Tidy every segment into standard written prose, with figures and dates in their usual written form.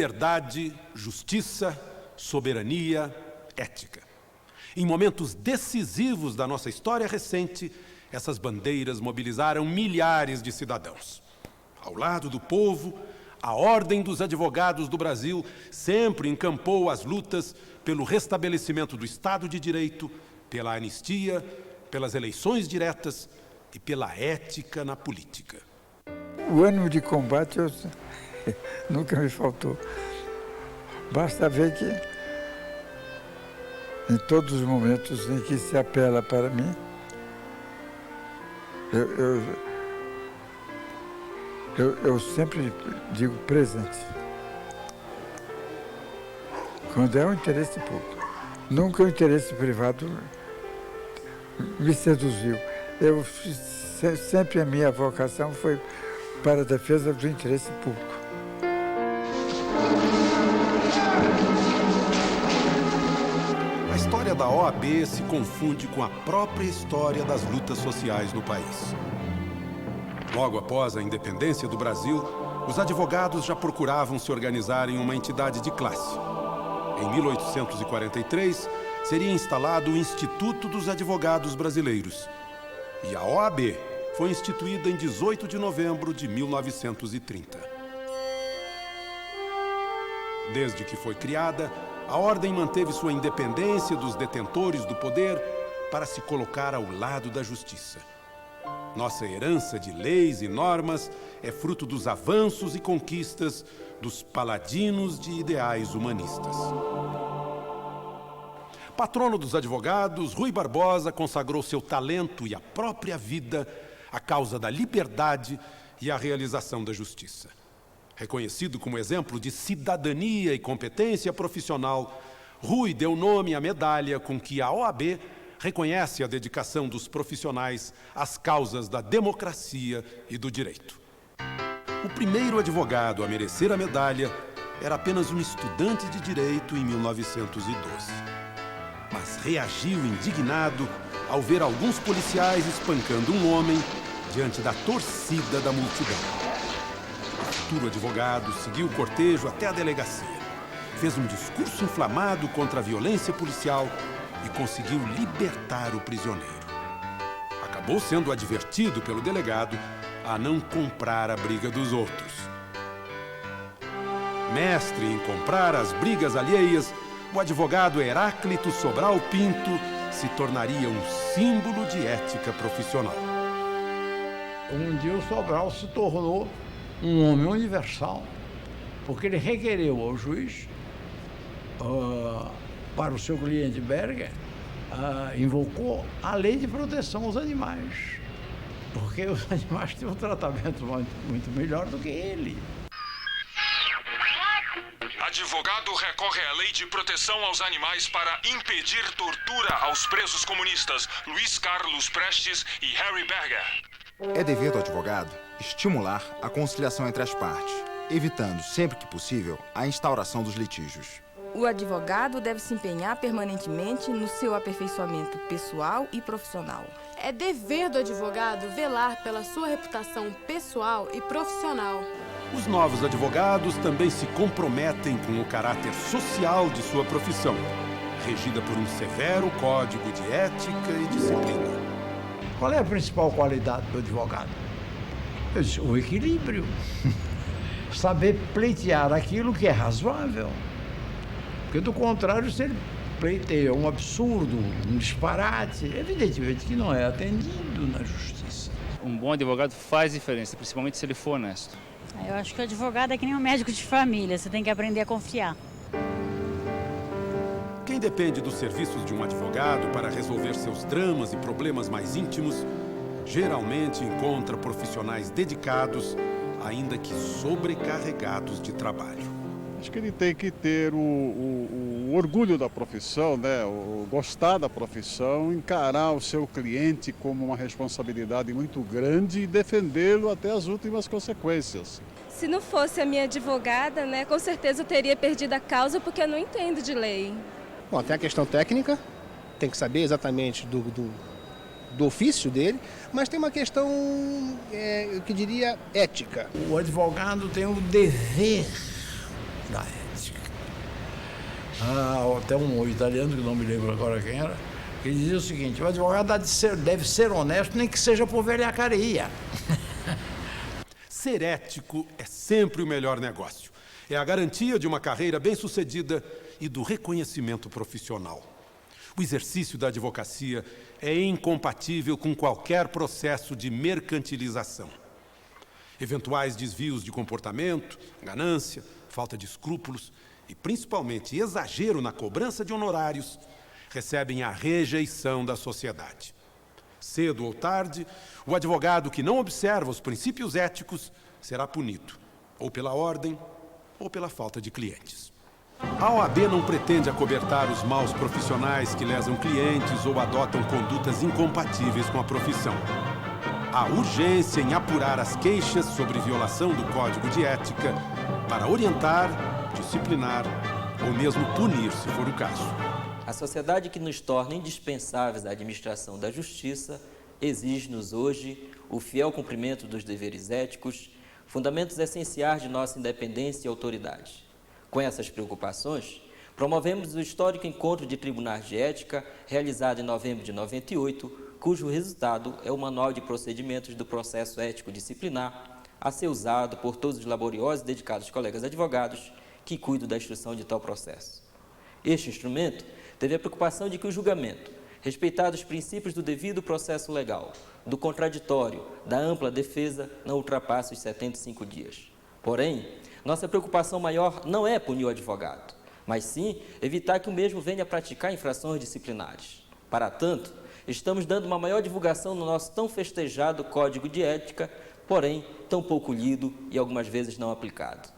liberdade, justiça, soberania, ética. Em momentos decisivos da nossa história recente, essas bandeiras mobilizaram milhares de cidadãos. Ao lado do povo, a Ordem dos Advogados do Brasil sempre encampou as lutas pelo restabelecimento do Estado de Direito, pela anistia, pelas eleições diretas e pela ética na política. O ânimo de combate nunca me faltou. Basta ver que, em todos os momentos em que se apela para mim, eu sempre digo presente. Quando é um interesse público. Nunca o interesse privado me seduziu. Sempre a minha vocação foi para a defesa do interesse público. A história da OAB se confunde com a própria história das lutas sociais no país. Logo após a independência do Brasil, os advogados já procuravam se organizar em uma entidade de classe. Em 1843, seria instalado o Instituto dos Advogados Brasileiros. E a OAB foi instituída em 18 de novembro de 1930. Desde que foi criada, a ordem manteve sua independência dos detentores do poder para se colocar ao lado da justiça. Nossa herança de leis e normas é fruto dos avanços e conquistas dos paladinos de ideais humanistas. Patrono dos advogados, Rui Barbosa consagrou seu talento e a própria vida à causa da liberdade e à realização da justiça. Reconhecido como exemplo de cidadania e competência profissional, Rui deu nome à medalha com que a OAB reconhece a dedicação dos profissionais às causas da democracia e do direito. O primeiro advogado a merecer a medalha era apenas um estudante de direito em 1912. Mas reagiu indignado ao ver alguns policiais espancando um homem diante da torcida da multidão. O futuro advogado seguiu o cortejo até a delegacia. Fez um discurso inflamado contra a violência policial e conseguiu libertar o prisioneiro. Acabou sendo advertido pelo delegado a não comprar a briga dos outros. Mestre em comprar as brigas alheias, o advogado Heráclito Sobral Pinto se tornaria um símbolo de ética profissional. Um dia o Sobral se tornou um homem universal, porque ele requereu ao juiz, para o seu cliente Berger, invocou a lei de proteção aos animais, porque os animais têm um tratamento muito melhor do que ele. Advogado recorre à lei de proteção aos animais para impedir tortura aos presos comunistas Luiz Carlos Prestes e Harry Berger. É dever do advogado estimular a conciliação entre as partes, evitando, sempre que possível, a instauração dos litígios. O advogado deve se empenhar permanentemente no seu aperfeiçoamento pessoal e profissional. É dever do advogado velar pela sua reputação pessoal e profissional. Os novos advogados também se comprometem com o caráter social de sua profissão, regida por um severo código de ética e disciplina. Qual é a principal qualidade do advogado? Eu disse, o equilíbrio. Saber pleitear aquilo que é razoável. Porque, do contrário, se ele pleiteia um absurdo, um disparate, evidentemente que não é atendido na justiça. Um bom advogado faz diferença, principalmente se ele for honesto. Eu acho que o advogado é que nem um médico de família, você tem que aprender a confiar. Quem depende dos serviços de um advogado para resolver seus dramas e problemas mais íntimos, geralmente encontra profissionais dedicados, ainda que sobrecarregados de trabalho. Acho que ele tem que ter o orgulho da profissão, né? O gostar da profissão, encarar o seu cliente como uma responsabilidade muito grande e defendê-lo até as últimas consequências. Se não fosse a minha advogada, né, com certeza eu teria perdido a causa porque eu não entendo de lei. Bom, tem a questão técnica, tem que saber exatamente do ofício dele, mas tem uma questão, eu que diria, ética. O advogado tem o dever da ética. Até um italiano, que não me lembro agora quem era, ele dizia o seguinte: o advogado deve ser honesto, nem que seja por velhacaria. Ser ético é sempre o melhor negócio. É a garantia de uma carreira bem-sucedida e do reconhecimento profissional. O exercício da advocacia é incompatível com qualquer processo de mercantilização. Eventuais desvios de comportamento, ganância, falta de escrúpulos e, principalmente, exagero na cobrança de honorários recebem a rejeição da sociedade. Cedo ou tarde, o advogado que não observa os princípios éticos será punido, ou pela ordem, ou pela falta de clientes. A OAB não pretende acobertar os maus profissionais que lesam clientes ou adotam condutas incompatíveis com a profissão. Há urgência em apurar as queixas sobre violação do Código de Ética para orientar, disciplinar ou mesmo punir, se for o caso. A sociedade que nos torna indispensáveis à administração da justiça exige-nos hoje o fiel cumprimento dos deveres éticos, fundamentos essenciais de nossa independência e autoridade. Com essas preocupações, promovemos o histórico encontro de tribunais de ética, realizado em novembro de 98, cujo resultado é o Manual de Procedimentos do Processo Ético Disciplinar, a ser usado por todos os laboriosos e dedicados colegas advogados que cuidam da instrução de tal processo. Este instrumento teve a preocupação de que o julgamento, respeitado os princípios do devido processo legal, do contraditório, da ampla defesa, não ultrapasse os 75 dias. Porém, nossa preocupação maior não é punir o advogado, mas sim evitar que o mesmo venha a praticar infrações disciplinares. Para tanto, estamos dando uma maior divulgação no nosso tão festejado Código de Ética, porém tão pouco lido e algumas vezes não aplicado.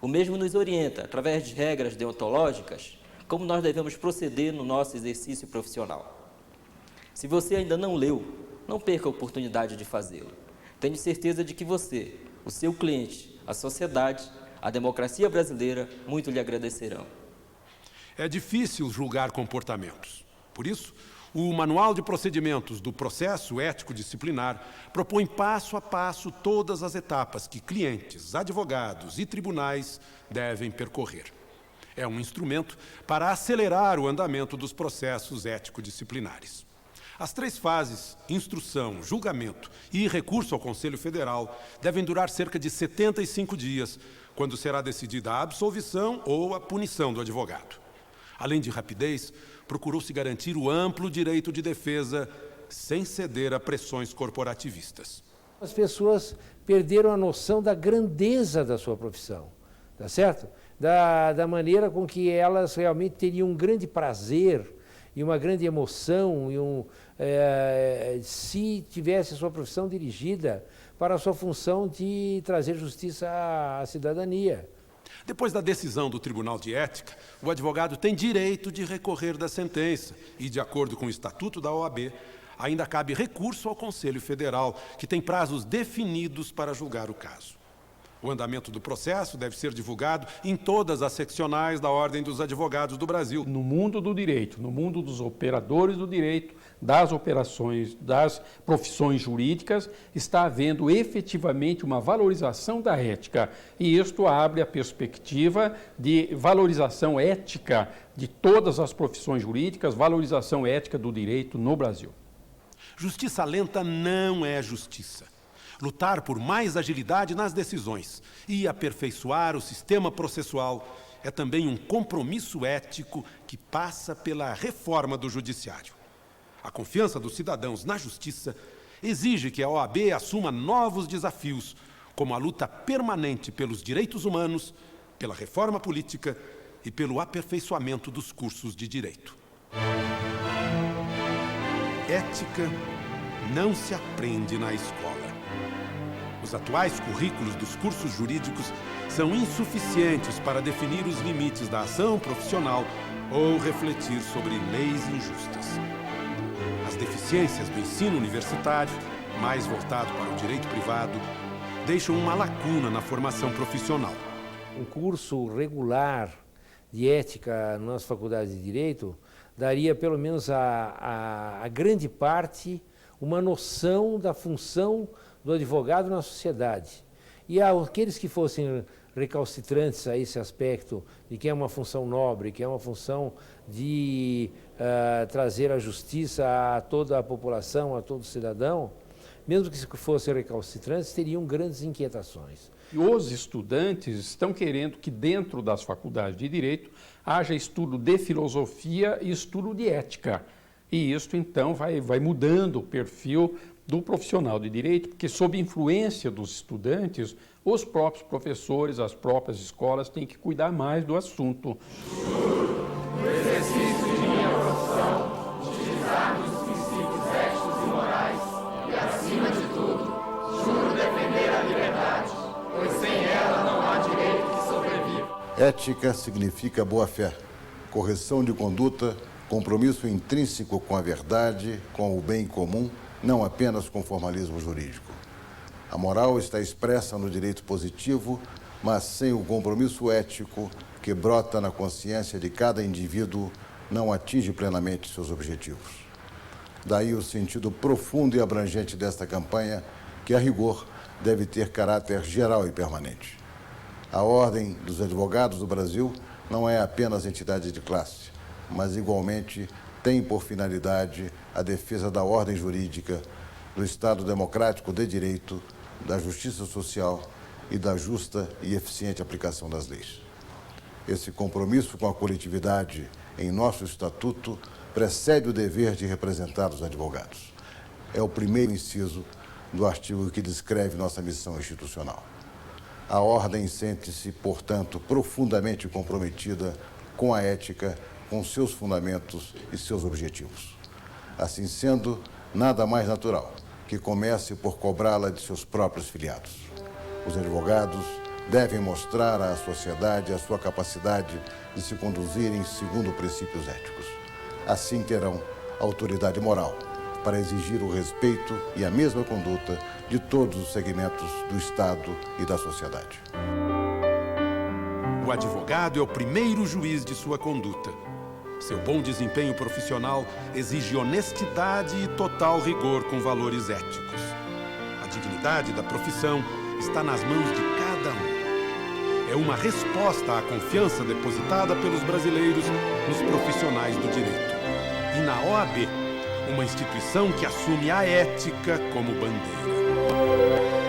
O mesmo nos orienta, através de regras deontológicas, como nós devemos proceder no nosso exercício profissional. Se você ainda não leu, não perca a oportunidade de fazê-lo. Tenho certeza de que você, o seu cliente, a sociedade, a democracia brasileira, muito lhe agradecerão. É difícil julgar comportamentos. Por isso, o Manual de Procedimentos do Processo Ético Disciplinar propõe passo a passo todas as etapas que clientes, advogados e tribunais devem percorrer. É um instrumento para acelerar o andamento dos processos ético-disciplinares. As 3 fases, instrução, julgamento e recurso ao Conselho Federal, devem durar cerca de 75 dias, quando será decidida a absolvição ou a punição do advogado. Além de rapidez, procurou-se garantir o amplo direito de defesa sem ceder a pressões corporativistas. As pessoas perderam a noção da grandeza da sua profissão, tá certo? Da maneira com que elas realmente teriam um grande prazer e uma grande emoção se tivesse a sua profissão dirigida para a sua função de trazer justiça à cidadania. Depois da decisão do Tribunal de Ética, o advogado tem direito de recorrer da sentença e, de acordo com o Estatuto da OAB, ainda cabe recurso ao Conselho Federal, que tem prazos definidos para julgar o caso. O andamento do processo deve ser divulgado em todas as seccionais da Ordem dos Advogados do Brasil. No mundo do direito, no mundo dos operadores do direito, das operações, das profissões jurídicas, está havendo efetivamente uma valorização da ética. E isto abre a perspectiva de valorização ética de todas as profissões jurídicas, valorização ética do direito no Brasil. Justiça lenta não é justiça. Lutar por mais agilidade nas decisões e aperfeiçoar o sistema processual é também um compromisso ético que passa pela reforma do judiciário. A confiança dos cidadãos na justiça exige que a OAB assuma novos desafios, como a luta permanente pelos direitos humanos, pela reforma política e pelo aperfeiçoamento dos cursos de direito. Ética não se aprende na escola. Os atuais currículos dos cursos jurídicos são insuficientes para definir os limites da ação profissional ou refletir sobre leis injustas. As deficiências do ensino universitário, mais voltado para o direito privado, deixam uma lacuna na formação profissional. Um curso regular de ética na nossa faculdade de Direito daria pelo menos a grande parte uma noção da função do advogado na sociedade. E aqueles que fossem recalcitrantes a esse aspecto de que é uma função nobre, que é uma função de trazer a justiça a toda a população, a todo cidadão, mesmo que fossem recalcitrantes, teriam grandes inquietações. E os estudantes estão querendo que dentro das faculdades de Direito haja estudo de filosofia e estudo de ética. E isso, então, vai mudando o perfil do profissional de Direito, porque sob influência dos estudantes, os próprios professores, as próprias escolas têm que cuidar mais do assunto. No exercício de minha profissão, utilizar-me os princípios éticos e morais e, acima de tudo, juro defender a liberdade, pois sem ela não há direito que sobreviva. Ética significa boa-fé, correção de conduta, compromisso intrínseco com a verdade, com o bem comum, não apenas com formalismo jurídico. A moral está expressa no direito positivo, mas sem o compromisso ético que brota na consciência de cada indivíduo, não atinge plenamente seus objetivos. Daí o sentido profundo e abrangente desta campanha, que, a rigor, deve ter caráter geral e permanente. A Ordem dos Advogados do Brasil não é apenas entidade de classe, mas igualmente tem por finalidade a defesa da ordem jurídica, do Estado democrático de direito, da justiça social e da justa e eficiente aplicação das leis. Esse compromisso com a coletividade em nosso estatuto precede o dever de representar os advogados. É o primeiro inciso do artigo que descreve nossa missão institucional. A ordem sente-se, portanto, profundamente comprometida com a ética, com seus fundamentos e seus objetivos. Assim sendo, nada mais natural que comece por cobrá-la de seus próprios filiados. Os advogados devem mostrar à sociedade a sua capacidade de se conduzirem segundo princípios éticos. Assim terão autoridade moral para exigir o respeito e a mesma conduta de todos os segmentos do Estado e da sociedade. O advogado é o primeiro juiz de sua conduta. Seu bom desempenho profissional exige honestidade e total rigor com valores éticos. A dignidade da profissão está nas mãos de cada um. É uma resposta à confiança depositada pelos brasileiros nos profissionais do direito. E na OAB, uma instituição que assume a ética como bandeira.